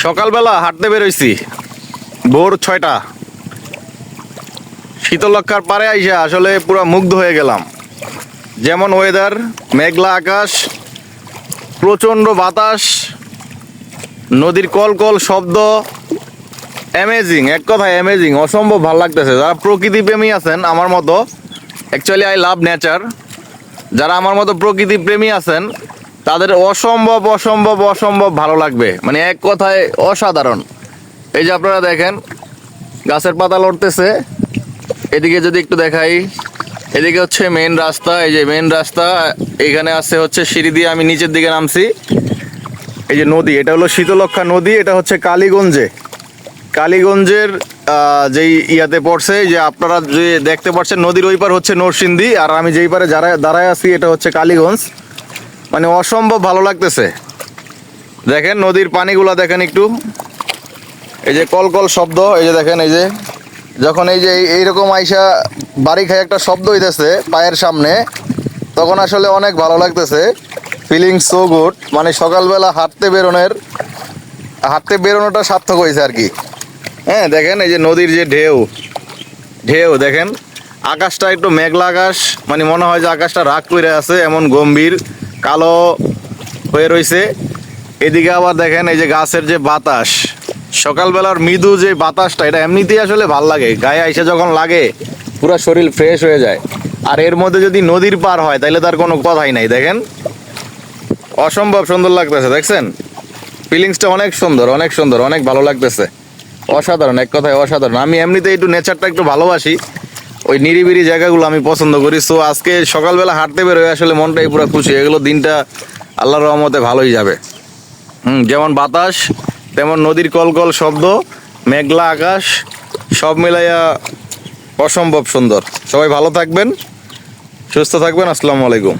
সকালবেলা হাঁটতে বেরোইছি ভোর 6টা। শীতলক্ষার পারে আইসা আসলে পুরো মুগ্ধ হয়ে গেলাম। যেমন ওয়েদার, মেঘলা আকাশ, প্রচণ্ড বাতাস, নদীর কলকল শব্দ, অ্যামেজিং, এক কথায় অ্যামেজিং, অসম্ভব ভালো লাগতেছে। যারা প্রকৃতি প্রেমী আছেন আমার মতো, অ্যাকচুয়ালি আই লাভ নেচার, যারা আমার মতো প্রকৃতি প্রেমী আছেন তাদের অসম্ভব অসম্ভব অসম্ভব ভালো লাগবে, মানে এক কথায় অসাধারণ। এই যে আপনারা দেখেন গাছের পাতা লড়তেছে, এদিকে যদি একটু দেখাই, এদিকে হচ্ছে মেন রাস্তা। এই যে মেন রাস্তা, এখানে আছে হচ্ছে সিঁড়ি দিয়ে আমি নিচের দিকে নামছি। এই যে নদী, এটা হলো শীতলক্ষা নদী, এটা হচ্ছে কালীগঞ্জের যেই ইয়াতে পড়ছে, যে আপনারা যে দেখতে পাচ্ছেন নদীর ওই পার হচ্ছে নরসিংদী, আর আমি যেই পারে দাঁড়ায় আছি এটা হচ্ছে কালীগঞ্জ। মানে অসম্ভব ভালো লাগতেছে। দেখেন নদীর পানিগুলা দেখেন একটু, এই যে কলকল শব্দ, এই যে দেখেন, এই যে যখন এই যে এইরকম আইসা বাড়ি খায় একটা শব্দ হইতেছে পায়ের সামনে, তখন আসলে অনেক ভালো লাগতেছে। Feeling so good. মানে সকালবেলা হাঁটতে বেরোনোটা সার্থক হয়েছে আর কি। হ্যাঁ দেখেন এই যে নদীর যে ঢেউ দেখেন, আকাশটা একটু মেঘলা আকাশ, মানে মনে হয় যে আকাশটা রাগ করে আছে, এমন গম্ভীর কালো হয়ে রয়েছে। এদিকে আবার দেখেন এই যে গাছের যে বাতাস, সকালবেলার মৃদু যে বাতাসটা, এটা এমনিতেই আসলে ভাল লাগে, গায়ে আইসে যখন লাগে পুরো শরীর ফ্রেশ হয়ে যায়। আর এর মধ্যে যদি নদীর পার হয় তাহলে তার কোনো কথাই নাই। দেখেন অসম্ভব সুন্দর লাগতেছে, দেখছেন ফিলিংসটা অনেক সুন্দর, অনেক সুন্দর, অনেক ভালো লাগতেছে, অসাধারণ, এক কথায় অসাধারণ। আমি এমনিতে একটু নেচারটা একটু ভালোবাসি, ওই নিরিবিরি জায়গাগুলো আমি পছন্দ করি। সো আজকে সকালবেলা হাঁটতে বেরোয় আসলে মনটাই পুরো খুশি, এগুলো দিনটা আল্লাহর রহমতে ভালোই যাবে। যেমন বাতাস, তেমন নদীর কলকল শব্দ, মেঘলা আকাশ, সব মিলাইয়া অসম্ভব সুন্দর। সবাই ভালো থাকবেন, সুস্থ থাকবেন। আসসালামু আলাইকুম।